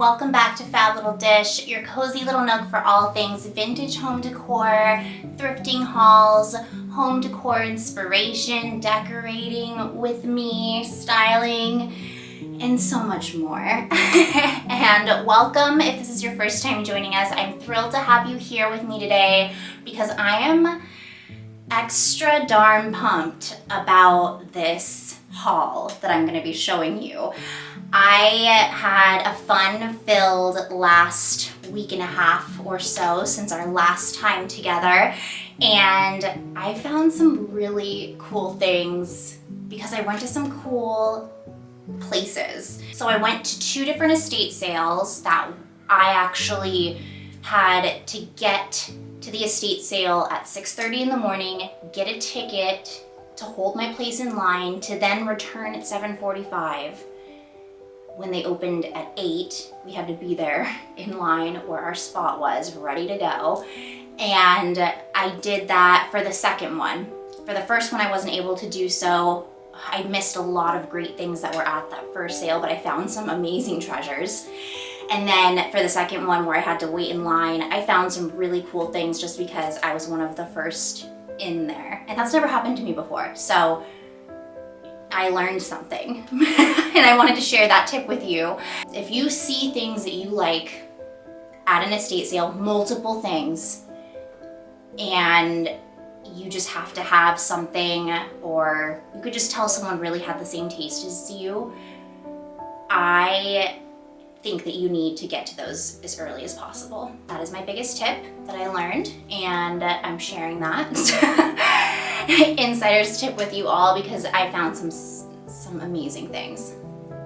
welcome back to Fab Little Dish, your cozy little nook for all things vintage home decor, thrifting hauls, home decor inspiration, decorating with me, styling, and so much more. And welcome if this is your first time joining us. I'm thrilled to have you here with me today because I am extra darn pumped about this haul that I'm going to be showing you. I had a fun-filled last week and a half or so since our last time together, and I found some really cool things because I went to some cool places. So I went to 2 different estate sales that I actually had to get to the estate sale at 6:30 in the morning, get a ticket to hold my place in line, to then return at 7:45. When they opened at 8, we had to be there in line where our spot was, ready to go. And I did that for the second one. For the first one, I wasn't able to do so. I missed a lot of great things that were at that first sale, but I found some amazing treasures. And then for the second one where I had to wait in line, I found some really cool things just because I was one of the first in there. And that's never happened to me before. So I learned something and I wanted to share that tip with you. If you see things that you like at an estate sale, multiple things, and you just have to have something, or you could just tell someone really had the same taste as you, I think that you need to get to those as early as possible. That is my biggest tip that I learned, and I'm sharing that insider's tip with you all because I found some amazing things.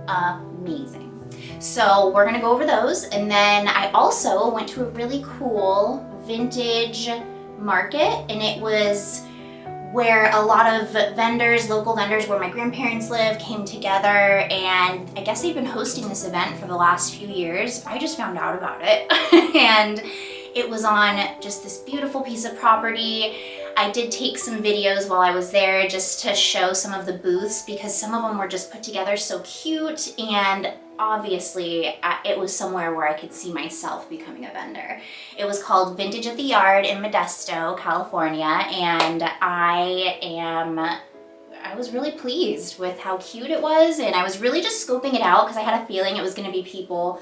Amazing. So we're gonna go over those, and then I also went to a really cool vintage market, and it was where a lot of vendors, local vendors where my grandparents live, came together, and I guess they've been hosting this event for the last few years. I just found out about it and it was on just this beautiful piece of property. I did take some videos while I was there just to show some of the booths because some of them were just put together so cute, and obviously it was somewhere where I could see myself becoming a vendor. It was called Vintage at the Yard in Modesto, California, and I was really pleased with how cute it was, and I was really just scoping it out because I had a feeling it was going to be people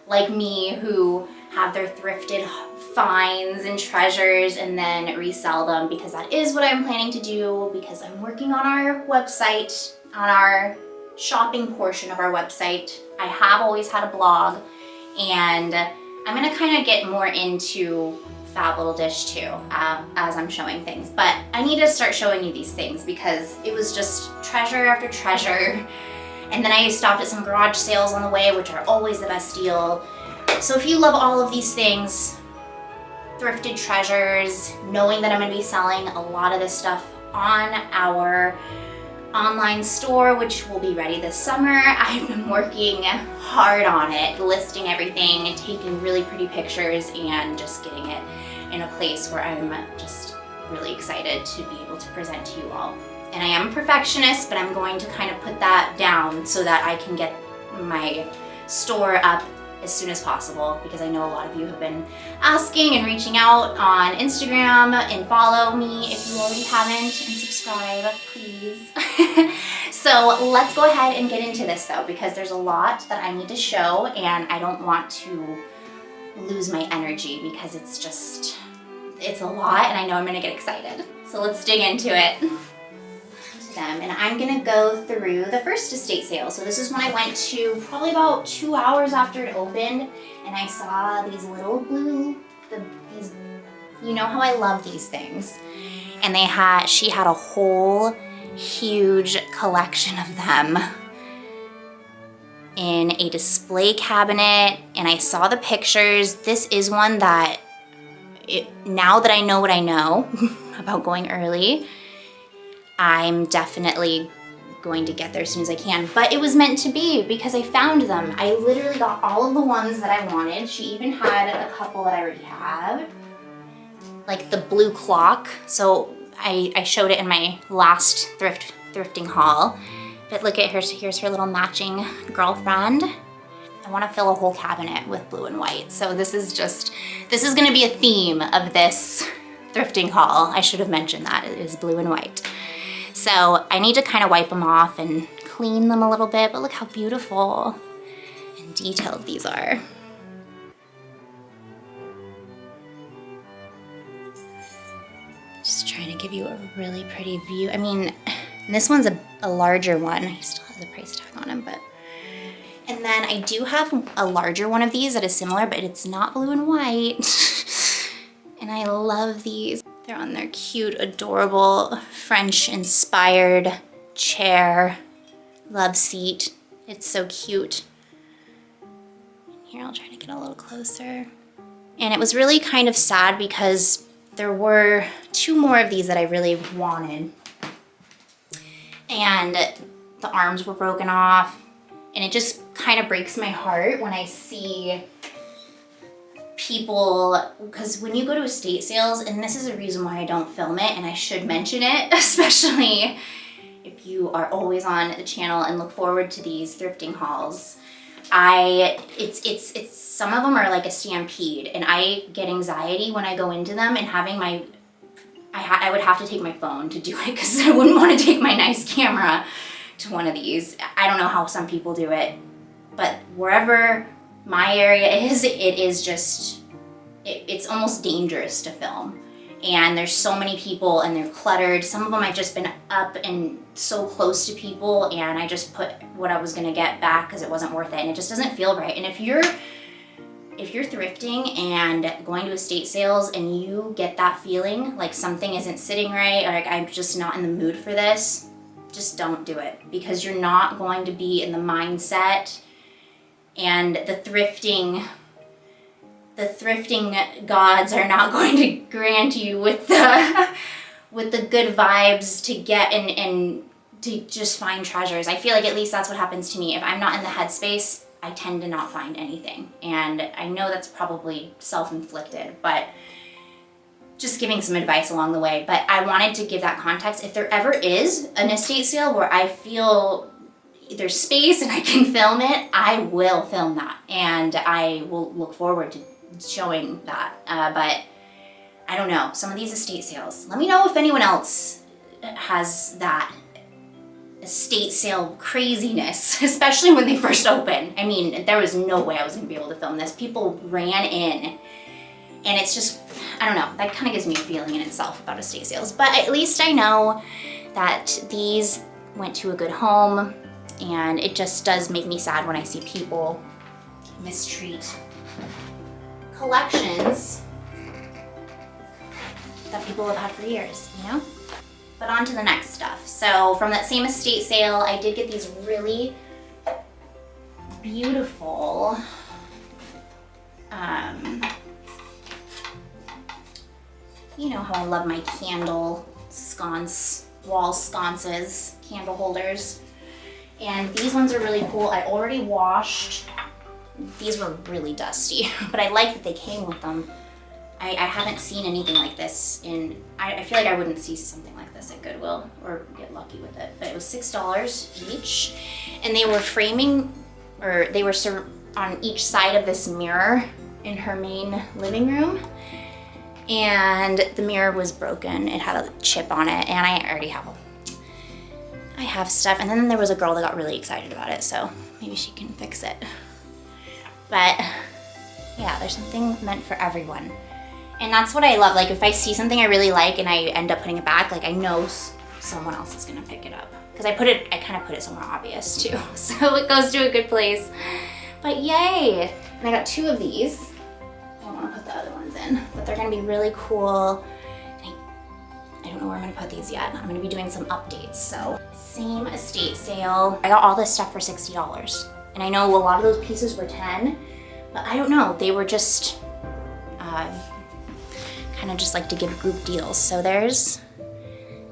like me who have their thrifted finds and treasures and then resell them, because that is what I'm planning to do, because I'm working on our website, on our shopping portion of our website. I have always had a blog, and I'm gonna kind of get more into Fab Little Dish too as I'm showing things, but I need to start showing you these things because it was just treasure after treasure. And then I stopped at some garage sales on the way, which are always the best deal. So if you love all of these things, thrifted treasures, knowing that I'm gonna be selling a lot of this stuff on our online store, which will be ready this summer. I've been working hard on it, listing everything and taking really pretty pictures and just getting it in a place where I'm just really excited to be able to present to you all. And I am a perfectionist, but I'm going to kind of put that down so that I can get my store up as soon as possible, because I know a lot of you have been asking and reaching out on Instagram, and follow me if you already haven't, and subscribe, please. So let's go ahead and get into this though, because there's a lot that I need to show and I don't want to lose my energy because it's a lot and I know I'm gonna get excited. So let's dig into it. And I'm gonna go through the first estate sale. So this is when I went to probably about 2 hours after it opened, and I saw these little blue, you know how I love these things. And she had a whole huge collection of them in a display cabinet, and I saw the pictures. This is one that, now that I know what I know about going early, I'm definitely going to get there as soon as I can. But it was meant to be because I found them. I literally got all of the ones that I wanted. She even had a couple that I already have, like the blue clock. So I showed it in my last thrifting haul. But look at her, here's her little matching girlfriend. I want to fill a whole cabinet with blue and white. So this is gonna be a theme of this thrifting haul. I should have mentioned that, it is blue and white. So I need to kind of wipe them off and clean them a little bit, but look how beautiful and detailed these are. Just trying to give you a really pretty view. I mean, this one's a larger one. He still has a price tag on him, but. And then I do have a larger one of these that is similar, but it's not blue and white. And I love these. They're on their cute, adorable, French-inspired chair, love seat. It's so cute. Here, I'll try to get a little closer. And it was really kind of sad because there were 2 more of these that I really wanted. And the arms were broken off. And it just kind of breaks my heart when I see people, because when you go to estate sales, and this is a reason why I don't film it, and I should mention it, especially if you are always on the channel and look forward to these thrifting hauls. It's some of them are like a stampede, and I get anxiety when I go into them, and having my, I would have to take my phone to do it because I wouldn't want to take my nice camera to one of these. I don't know how some people do it, but wherever my area is, it is just, it's almost dangerous to film. And there's so many people and they're cluttered. Some of them I've just been up and so close to people, and I just put what I was gonna get back because it wasn't worth it, and it just doesn't feel right. And if you're thrifting and going to estate sales and you get that feeling like something isn't sitting right, or like I'm just not in the mood for this, just don't do it, because you're not going to be in the mindset, and the thrifting gods are not going to grant you with the good vibes to get and to just find treasures. I feel like at least that's what happens to me. If I'm not in the headspace, I tend to not find anything. And I know that's probably self-inflicted, but just giving some advice along the way. But I wanted to give that context. If there ever is an estate sale where I feel there's space and I can film it, I will film that. And I will look forward to showing that. But I don't know, some of these estate sales, let me know if anyone else has that estate sale craziness, especially when they first opened. I mean, there was no way I was gonna be able to film this. People ran in, and it's just, I don't know, that kind of gives me a feeling in itself about estate sales. But at least I know that these went to a good home, and it just does make me sad when I see people mistreat collections that people have had for years, you know? But on to the next stuff. So from that same estate sale, I did get these really beautiful, you know how I love my candle sconce, wall sconces, candle holders. And these ones are really cool. I already washed. These were really dusty, but I like that they came with them. I haven't seen anything like this in, I feel like I wouldn't see something like this at Goodwill or get lucky with it, but it was $6 each. And they were framing, or they were on each side of this mirror in her main living room. And the mirror was broken. It had a chip on it, and I already have I have stuff. And then there was a girl that got really excited about it, so maybe she can fix it. But yeah, there's something meant for everyone. And that's what I love. Like, if I see something I really like and I end up putting it back, like, I know someone else is gonna pick it up. Because I kind of put it somewhere obvious too. So it goes to a good place. But yay! And I got 2 of these. I don't wanna put the other ones in, but they're gonna be really cool. I don't know where I'm gonna put these yet. I'm gonna be doing some updates, so. Same estate sale. I got all this stuff for $60. And I know a lot of those pieces were 10, but I don't know, they were just, kind of just like to give group deals. So there's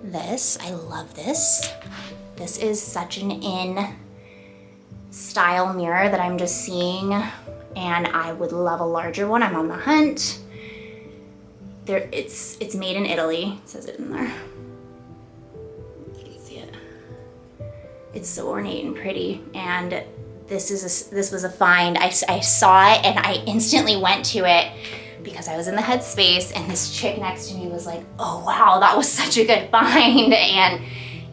this, I love this. This is such an in style mirror that I'm just seeing, and I would love a larger one. I'm on the hunt. It's made in Italy, it says it in there. You can see it. It's so ornate and pretty, and this was a find. I saw it and I instantly went to it because I was in the headspace, and this chick next to me was like, oh wow, that was such a good find. And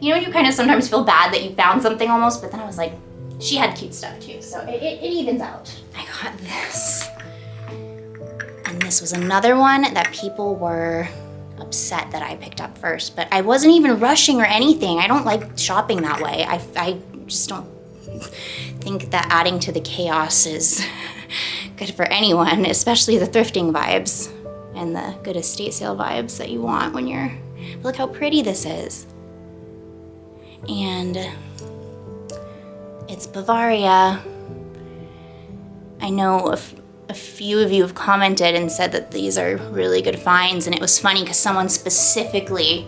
you know, you kind of sometimes feel bad that you found something almost, but then I was like, she had cute stuff too, so it evens out. I got this. And this was another one that people were upset that I picked up first, but I wasn't even rushing or anything. I don't like shopping that way. I just don't think that adding to the chaos is good for anyone, especially the thrifting vibes and the good estate sale vibes that you want when you're, look how pretty this is. And it's Bavaria. I know a few of you have commented and said that these are really good finds, and it was funny because someone specifically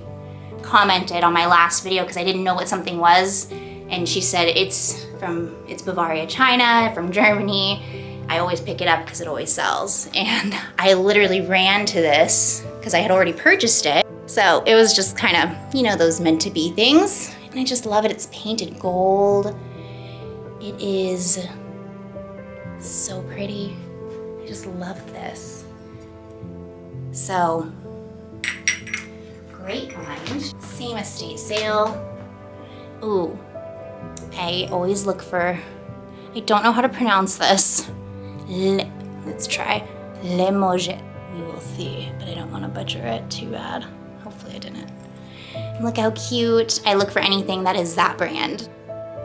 commented on my last video because I didn't know what something was, and she said it's Bavaria, China, from Germany. I always pick it up because it always sells. And I literally ran to this because I had already purchased it. So it was just kind of, you know, those meant to be things. And I just love it. It's painted gold. It is so pretty. I just love this. So, great find. Same estate sale. Ooh, I always look for, I don't know how to pronounce this. Let's try Limoges. We will see, but I don't want to butcher it too bad. Hopefully I didn't. And look how cute. I look for anything that is that brand.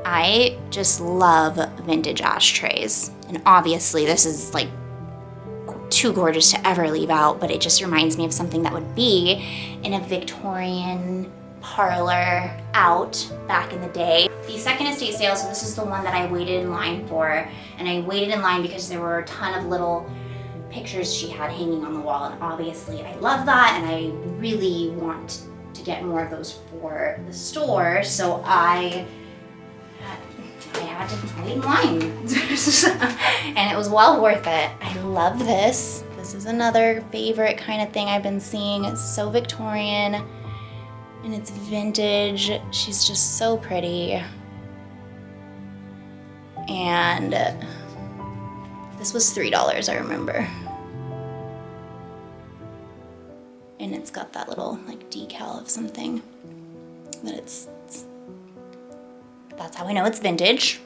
I just love vintage ashtrays. And obviously this is like too gorgeous to ever leave out, but it just reminds me of something that would be in a Victorian parlor out back in the day. The second estate sale, so this is the one that I waited in line for, and I waited in line because there were a ton of little pictures she had hanging on the wall, and obviously I love that, and I really want to get more of those for the store, so I had to wait in line. And it was well worth it. I love this. This is another favorite kind of thing I've been seeing. It's so Victorian and it's vintage. She's just so pretty. And this was $3, I remember. And it's got that little like decal of something that that's how I know it's vintage.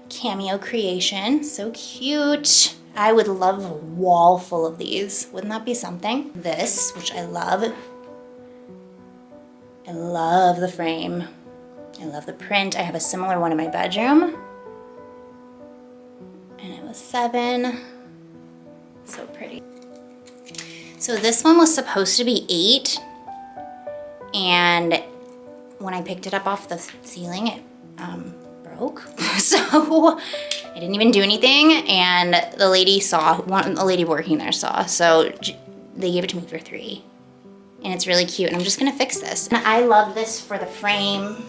Cameo creation, so cute. I would love a wall full of these. Wouldn't that be something? This, which I love. I love the frame. I love the print. I have a similar one in my bedroom. And it was $7. So pretty. So this one was supposed to be $8. And when I picked it up off the ceiling, it broke. So I didn't even do anything. And the lady the lady working there saw. So they gave it to me for $3. And it's really cute. And I'm just gonna fix this. And I love this for the frame.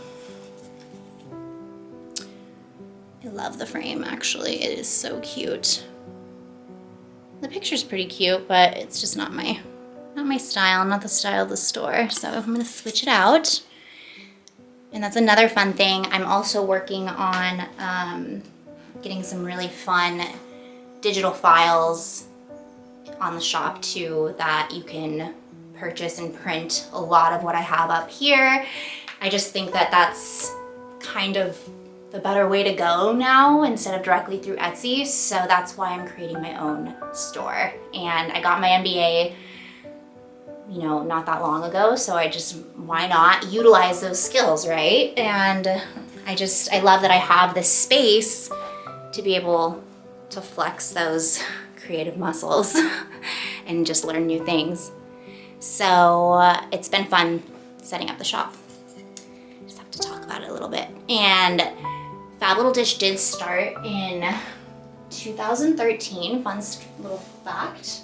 I love the frame, actually. It is so cute. The picture's pretty cute, but it's just not my style, not the style of the store. So I'm gonna switch it out. And that's another fun thing. I'm also working on getting some really fun digital files on the shop too that you can purchase and print a lot of what I have up here. I just think that that's kind of the better way to go now instead of directly through Etsy. So that's why I'm creating my own store. And I got my MBA, you know, not that long ago. So why not utilize those skills, right? And I love that I have this space to be able to flex those creative muscles and just learn new things. So it's been fun setting up the shop. Just have to talk about it a little bit. And Fab Little Dish did start in 2013, fun little fact.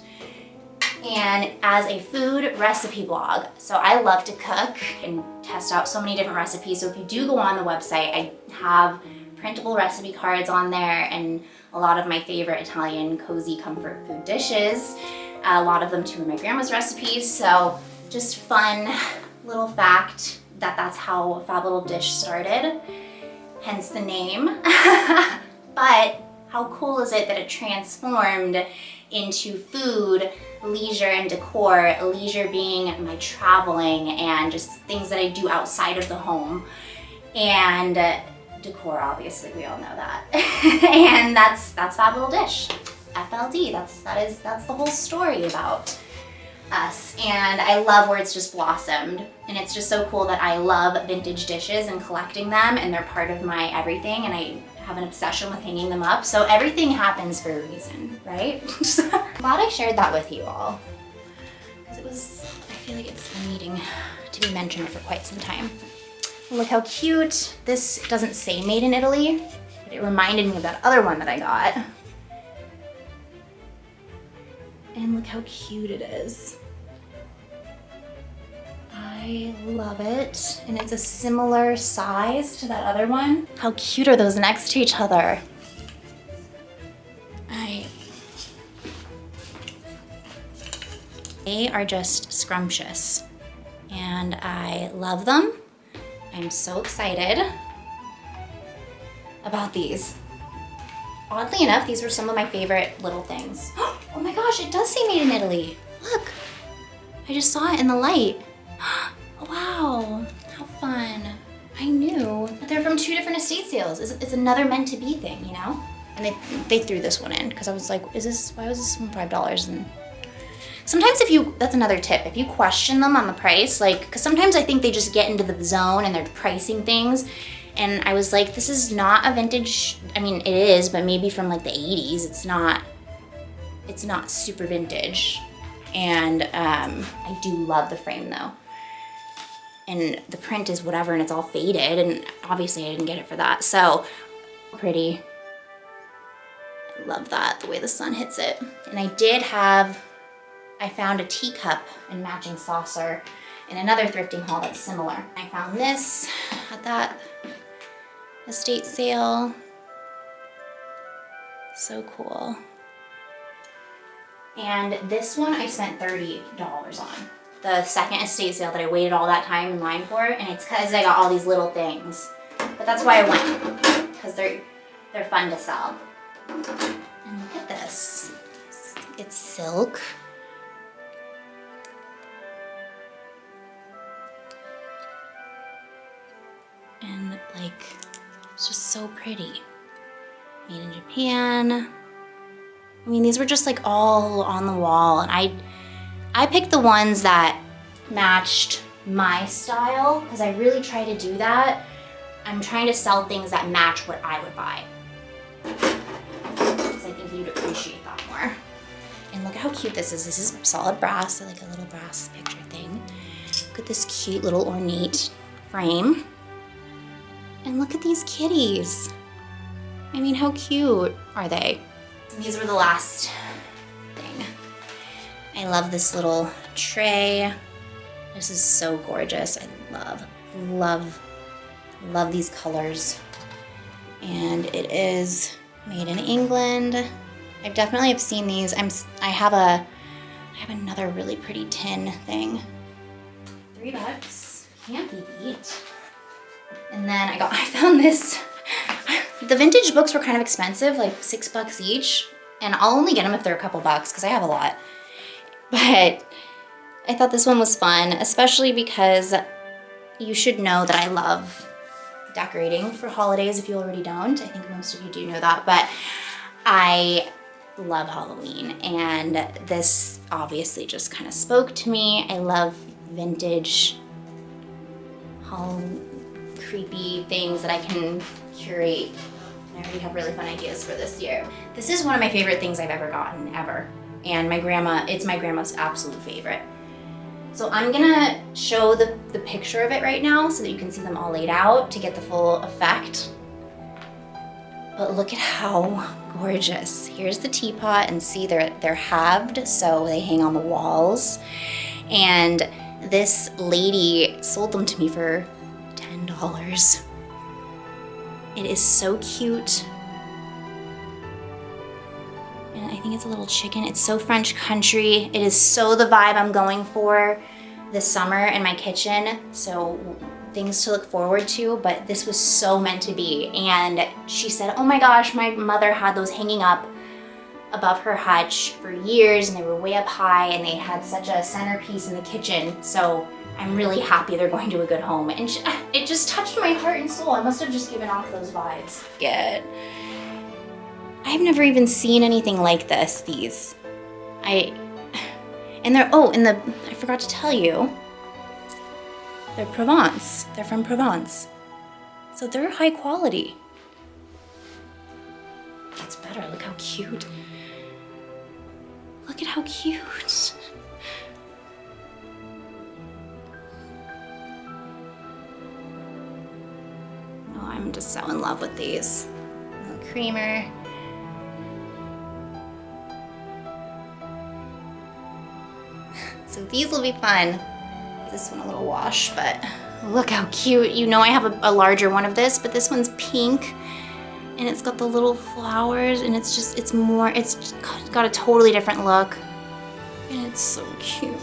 And as a food recipe blog. So I love to cook and test out so many different recipes. So if you do go on the website, I have printable recipe cards on there and a lot of my favorite Italian cozy comfort food dishes. A lot of them too are my grandma's recipes. So just fun little fact that that's how Fab Little Dish started. Hence the name. But how cool is it that it transformed into food, leisure, and decor, leisure being my traveling and just things that I do outside of the home, and decor, obviously, we all know that. And that's that little dish. FLD, that's the whole story about us. And I love where it's just blossomed. And it's just so cool that I love vintage dishes and collecting them, and they're part of my everything, and I have an obsession with hanging them up. So everything happens for a reason, right? Glad I shared that with you all, because I feel like it's been needing to be mentioned for quite some time. Look how cute. This doesn't say made in Italy, but it reminded me of that other one that I got. And look how cute it is. I love it. And it's a similar size to that other one. How cute are those next to each other? They are just scrumptious, and I love them. I'm so excited about these. Oddly enough, these were some of my favorite little things. Oh my gosh, it does say made in Italy. Look, I just saw it in the light. Wow, how fun. I knew. They're from 2 different estate sales. It's another meant to be thing, you know? And they threw this one in because I was like, why was this one $5? And sometimes that's another tip, if you question them on the price, like, because sometimes I think they just get into the zone and they're pricing things. And I was like, this is not a vintage, I mean, it is, but maybe from like the 80s. It's not super vintage. And I do love the frame though. And the print is whatever, and it's all faded, and obviously I didn't get it for that. So pretty. I love that, the way the sun hits it. And I found a teacup and matching saucer in another thrifting haul that's similar. I found this at that estate sale. So cool. And this one I spent $30 on. The second estate sale that I waited all that time in line for, and it's because I got all these little things. But that's why I went, because they're fun to sell. And look at this. It's silk. And like, it's just so pretty. Made in Japan. I mean, these were just like all on the wall, and I picked the ones that matched my style, because I really try to do that. I'm trying to sell things that match what I would buy, because I think you'd appreciate that more. And look at how cute this is. This is solid brass, so like a little brass picture thing. Look at this cute little ornate frame. And look at these kitties. I mean, how cute are they? These were the last thing. I love this little tray. This is so gorgeous. I love these colors. And it is made in England. I definitely have seen these. I have another really pretty tin thing. $3, can't be beat. And then I found this. The vintage books were kind of expensive, like $6 each. And I'll only get them if they're a couple bucks, because I have a lot. But I thought this one was fun, especially because you should know that I love decorating for holidays if you already don't. I think most of you do know that, but I love Halloween, and this obviously just kind of spoke to me. I love vintage creepy things that I can curate. I already have really fun ideas for this year. This is one of my favorite things I've ever gotten, ever. And it's my grandma's absolute favorite. So I'm gonna show the picture of it right now so that you can see them all laid out to get the full effect. But look at how gorgeous. Here's the teapot, and see they're halved, so they hang on the walls. And this lady sold them to me for $10. It is so cute. And I think it's a little chicken. It's so French country. It is so the vibe I'm going for this summer in my kitchen. So things to look forward to, but this was so meant to be. And she said, oh my gosh, my mother had those hanging up above her hutch for years, and they were way up high, and they had such a centerpiece in the kitchen. So I'm really happy they're going to a good home. And it just touched my heart and soul. I must have just given off those vibes. Good. I've never even seen anything like this, these. I forgot to tell you, they're Provence. They're from Provence. So they're high quality. Gets better, look how cute. Look at how cute. Oh, I'm just so in love with these. A little creamer. So these will be fun. This one a little wash, but look how cute. You know I have a larger one of this, but this one's pink and it's got the little flowers, and it's got a totally different look. And it's so cute.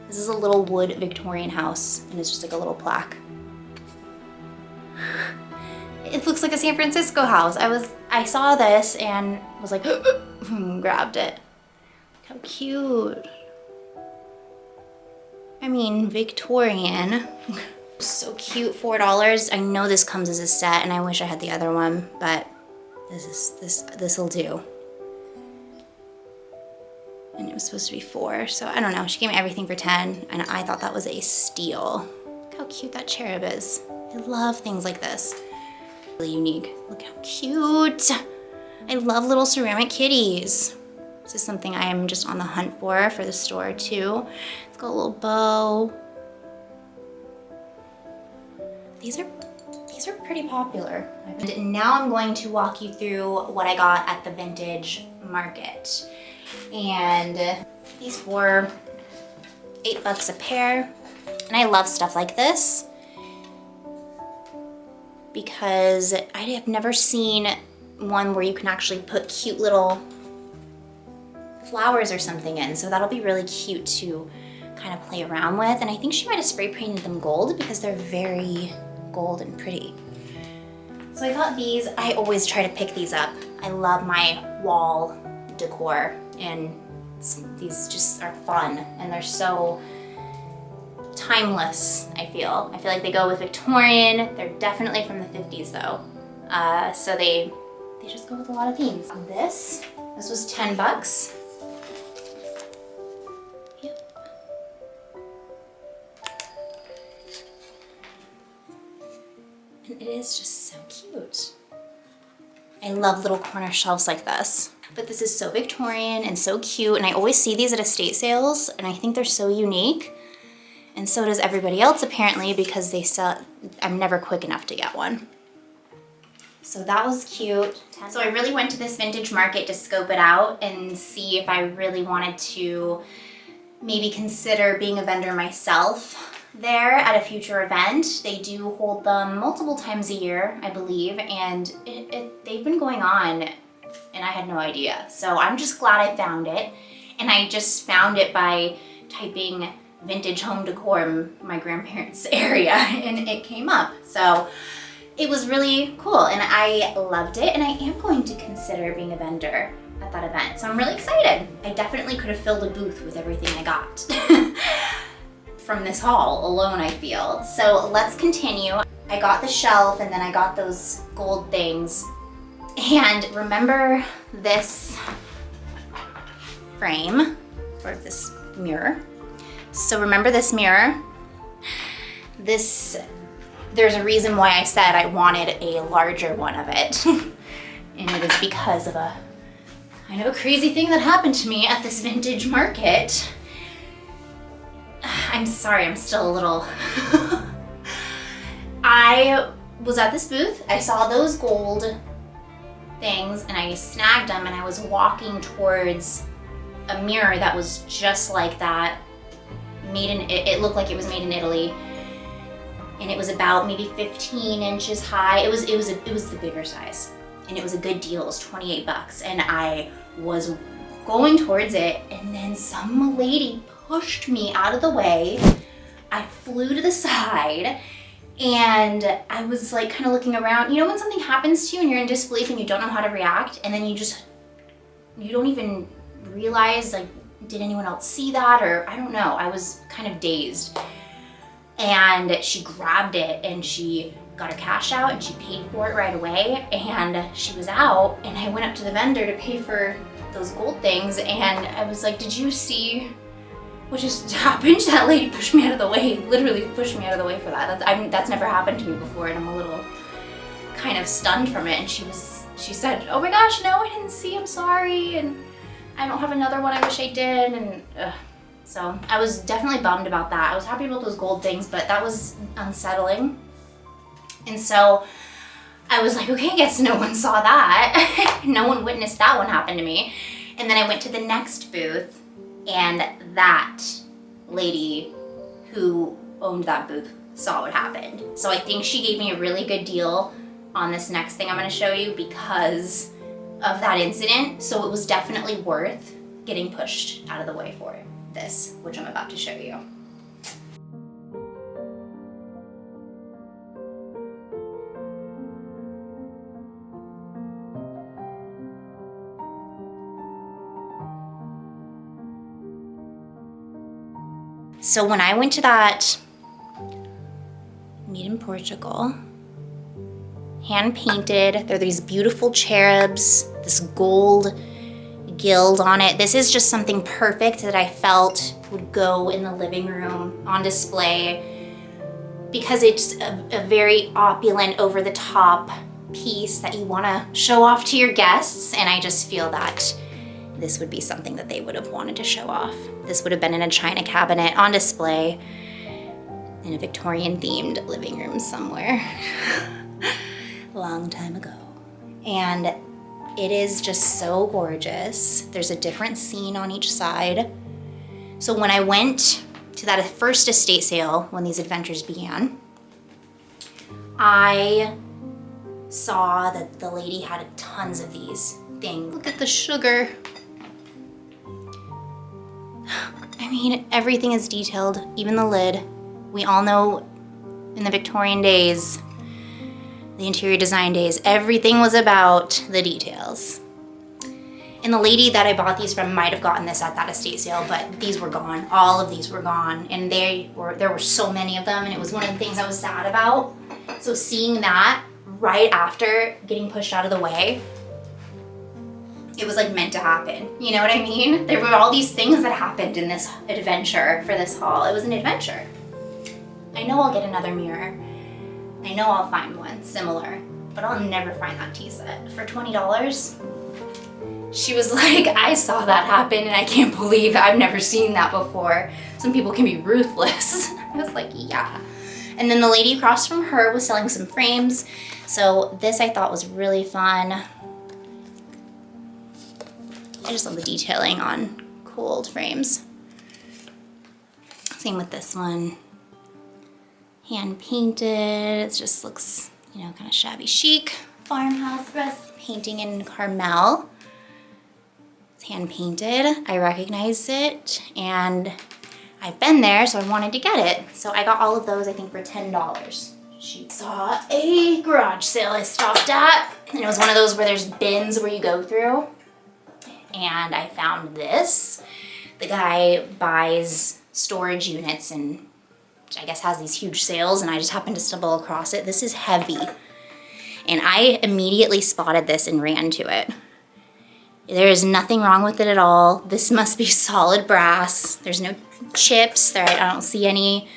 This is a little wood Victorian house, and it's just like a little plaque. It looks like a San Francisco house. I saw this and was like, grabbed it. How cute. I mean, Victorian. So cute, $4. I know this comes as a set, and I wish I had the other one, but this'll do. And it was supposed to be $4, so I don't know. She gave me everything for $10, and I thought that was a steal. Look how cute that cherub is. I love things like this. Really unique. Look how cute. I love little ceramic kitties. This is something I am just on the hunt for the store too. It's got a little bow. These are pretty popular. And now I'm going to walk you through what I got at the vintage market. And these were $8 a pair. And I love stuff like this because I have never seen one where you can actually put cute little flowers or something in. So that'll be really cute to kind of play around with. And I think she might have spray painted them gold because they're very gold and pretty. So I got these. I always try to pick these up. I love my wall decor, and these just are fun, and they're so timeless. I feel like they go with Victorian. They're definitely from the 50s though, so they just go with a lot of themes. This was $10. And it is just so cute. I love little corner shelves like this. But this is so Victorian and so cute, and I always see these at estate sales, and I think they're so unique. And so does everybody else apparently, because they sell, I'm never quick enough to get one. So that was cute. So I really went to this vintage market to scope it out and see if I really wanted to maybe consider being a vendor myself there at a future event. They do hold them multiple times a year, I believe, and they've been going on, and I had no idea. So I'm just glad I found it, and I just found it by typing vintage home decor in my grandparents' area, and it came up. So it was really cool, and I loved it, and I am going to consider being a vendor at that event. So I'm really excited. I definitely could have filled a booth with everything I got. From this haul alone, I feel. So let's continue. I got the shelf, and then I got those gold things. And remember this frame, or this mirror. So remember this mirror? There's a reason why I said I wanted a larger one of it. And it is because of a kind of a crazy thing that happened to me at this vintage market. I'm sorry, I'm still a little... I was at this booth, I saw those gold things, and I snagged them, and I was walking towards a mirror that was just like that. It looked like it was made in Italy, and it was about maybe 15 inches high. It was the bigger size, and it was a good deal. It was $28, and I was going towards it, and then some lady pushed me out of the way. I flew to the side and I was like kind of looking around. You know when something happens to you and you're in disbelief and you don't know how to react, and then you don't even realize, like, did anyone else see that? Or I don't know, I was kind of dazed. And she grabbed it and she got her cash out and she paid for it right away, and she was out, and I went up to the vendor to pay for those gold things, and I was like, did you see what just happened? That lady pushed me out of the way, literally pushed me out of the way for that. That's never happened to me before, and I'm a little kind of stunned from it. And she said, oh my gosh, no, I didn't see, I'm sorry, and I don't have another one, I wish I did. And so I was definitely bummed about that. I was happy about those gold things, but that was unsettling. And so I was like, okay, I guess no one saw that. No one witnessed that one happen to me. And then I went to the next booth, and that lady who owned that booth saw what happened. So I think she gave me a really good deal on this next thing I'm gonna show you because of that incident. So it was definitely worth getting pushed out of the way for this, which I'm about to show you. So when I went to that made in Portugal, hand painted, there are these beautiful cherubs, this gold gild on it. This is just something perfect that I felt would go in the living room on display because it's a very opulent, over the top piece that you want to show off to your guests. And I just feel that this would be something that they would have wanted to show off. This would have been in a china cabinet on display in a Victorian themed living room somewhere a long time ago. And it is just so gorgeous. There's a different scene on each side. So when I went to that first estate sale, when these adventures began, I saw that the lady had tons of these things. Look at the sugar. I mean, everything is detailed, even the lid. We all know in the Victorian days, the interior design days, everything was about the details. And the lady that I bought these from might have gotten this at that estate sale, but these were gone. All of these were gone, and there were so many of them, and it was one of the things I was sad about. So seeing that right after getting pushed out of the way, it was like meant to happen. You know what I mean? There were all these things that happened in this adventure for this haul. It was an adventure. I know I'll get another mirror. I know I'll find one similar, but I'll never find that tea set. For $20, she was like, I saw that happen and I can't believe I've never seen that before. Some people can be ruthless. I was like, yeah. And then the lady across from her was selling some frames. So this I thought was really fun. I just love the detailing on cool old frames. Same with this one. Hand painted, it just looks, you know, kind of shabby chic. Farmhouse rest painting in Carmel. It's hand painted, I recognize it, and I've been there, so I wanted to get it. So I got all of those, I think, for $10. She saw a garage sale I stopped at, and it was one of those where there's bins where you go through. And I found this. The guy buys storage units and I guess has these huge sales, and I just happened to stumble across it. This is heavy. And I immediately spotted this and ran to it. There is nothing wrong with it at all. This must be solid brass. There's no chips. I don't see any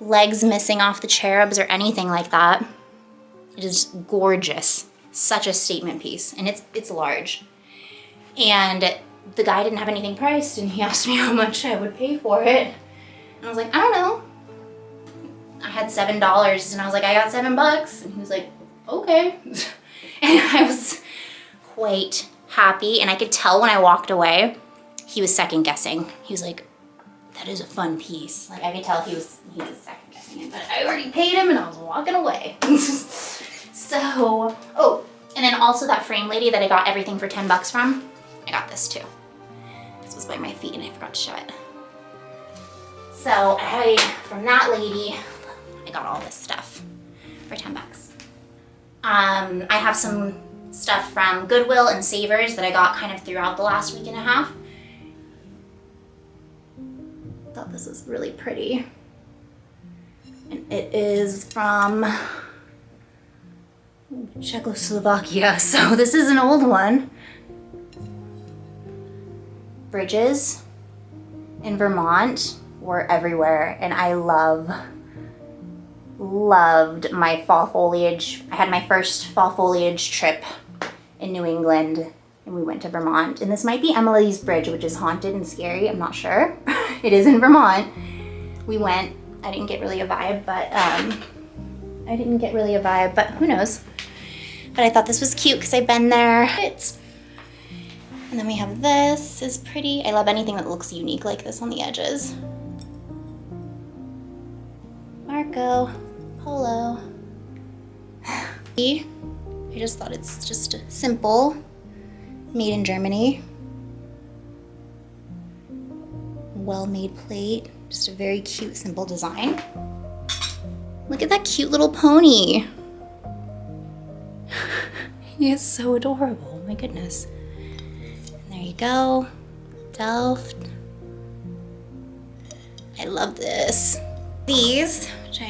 legs missing off the cherubs or anything like that. It is gorgeous. Such a statement piece. And it's large. And the guy didn't have anything priced, and he asked me how much I would pay for it. And I was like, I don't know. I had $7, and I was like, I got $7. And he was like, okay. And I was quite happy, and I could tell when I walked away, he was second guessing. He was like, that is a fun piece. Like, I could tell he was second guessing it, but I already paid him and I was walking away. So, oh, and then also that frame lady that I got everything for $10 from, I got this too. This was by my feet and I forgot to show it. So from that lady, I got all this stuff for 10 bucks. I have some stuff from Goodwill and Savers that I got kind of throughout the last week and a half. Thought this was really pretty. And it is from Czechoslovakia, so this is an old one. Bridges in Vermont were everywhere, and I loved my fall foliage. I had my first fall foliage trip in New England, and we went to Vermont. And this might be Emily's Bridge, which is haunted and scary, I'm not sure. It is in Vermont. We went, I didn't get really a vibe, but who knows. But I thought this was cute because I've been there. And then we have this is pretty. I love anything that looks unique like this on the edges. Marco Polo. I just thought it's just simple, made in Germany. Well-made plate, just a very cute, simple design. Look at that cute little pony. He is so adorable, my goodness. And there you go, Delft. I love this. These, which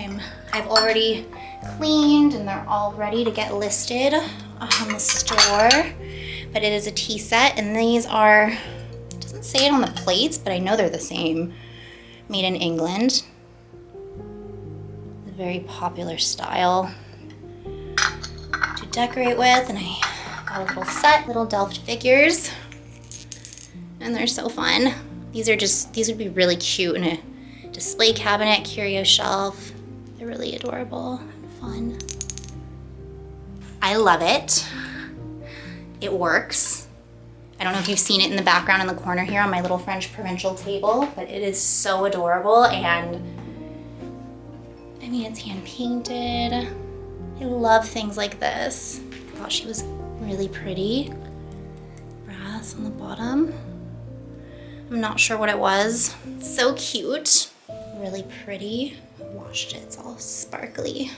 I've already cleaned, and they're all ready to get listed on the store. But it is a tea set, and these are, it doesn't say it on the plates, but I know they're the same. Made in England. A very popular style to decorate with, and I got a little set, little Delft figures, and they're so fun. These would be really cute in a display cabinet, curio shelf. They're really adorable and fun. I love it. It works. I don't know if you've seen it in the background in the corner here on my little French Provincial table, but it is so adorable, and I mean, it's hand painted. I love things like this. I thought she was really pretty. Brass on the bottom. I'm not sure what it was. It's so cute. Really pretty. I washed it, it's all sparkly.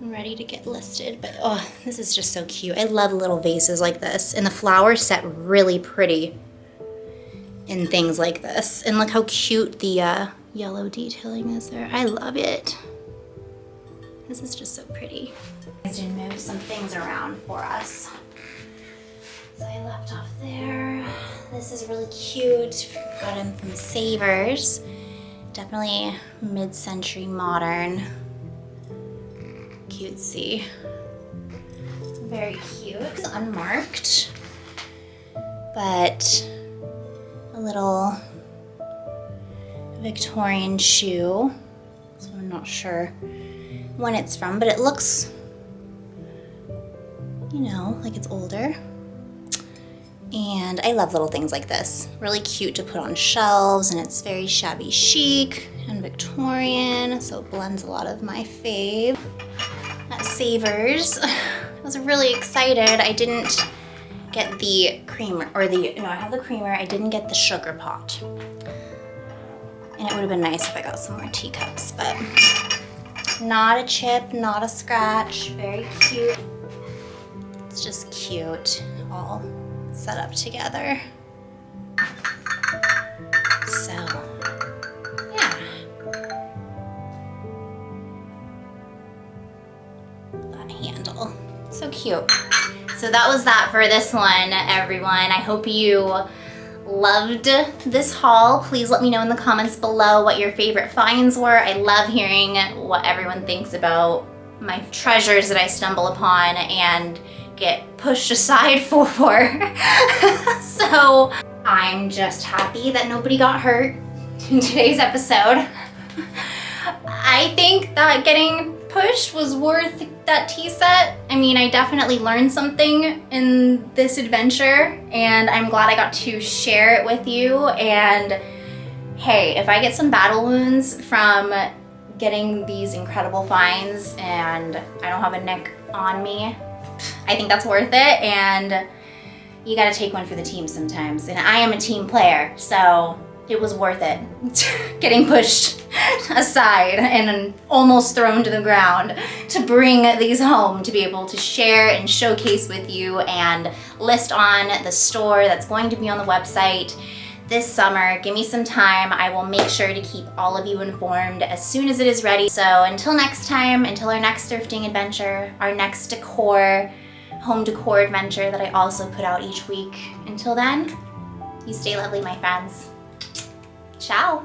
I'm ready to get listed, but oh, this is just so cute. I love little vases like this, and the flowers set really pretty in things like this. And look how cute the yellow detailing is there. I love it. This is just so pretty. I did move some things around for us. So I left off there. This is really cute. Got them from Savers. Definitely mid-century modern. Cutesy. Very cute. It's unmarked, but a little Victorian shoe. So I'm not sure when it's from, but it looks, you know, like it's older. And I love little things like this. Really cute to put on shelves, and it's very shabby chic and Victorian, so it blends a lot of my fave. At Savers, I was really excited. I didn't get the creamer, I have the creamer, I didn't get the sugar pot. And it would have been nice if I got some more teacups, but not a chip, not a scratch, very cute. It's just cute, all set up together. So, yeah. That handle, so cute. So that was that for this one, everyone. I hope you loved this haul. Please let me know in the comments below what your favorite finds were. I love hearing what everyone thinks about my treasures that I stumble upon and get pushed aside for. So I'm just happy that nobody got hurt in today's episode. I think that getting pushed was worth that tea set. I mean, I definitely learned something in this adventure, and I'm glad I got to share it with you. And hey, if I get some battle wounds from getting these incredible finds and I don't have a nick on me, I think that's worth it. And you gotta take one for the team sometimes, and I am a team player, so it was worth it. Getting pushed aside and almost thrown to the ground to bring these home to be able to share and showcase with you and list on the store that's going to be on the website this summer. Give me some time. I will make sure to keep all of you informed as soon as it is ready. So until next time, until our next thrifting adventure, our next home decor adventure that I also put out each week. Until then, you stay lovely, my friends. Ciao.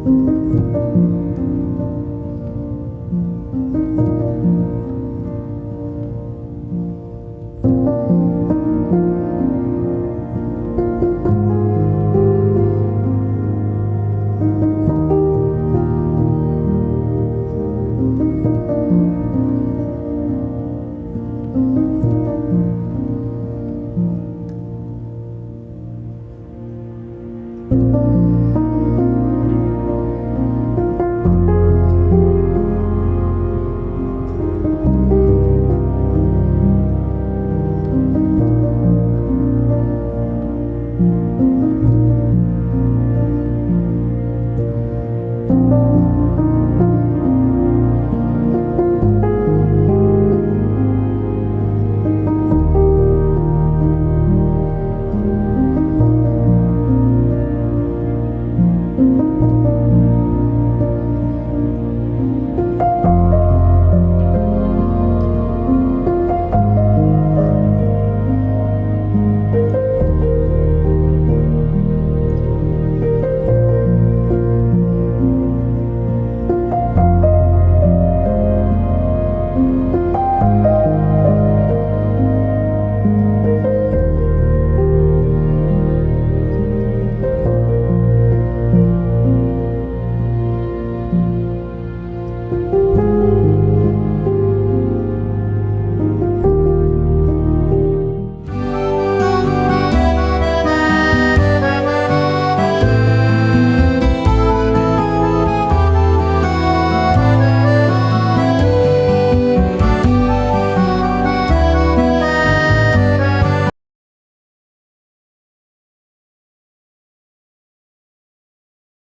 Thank you.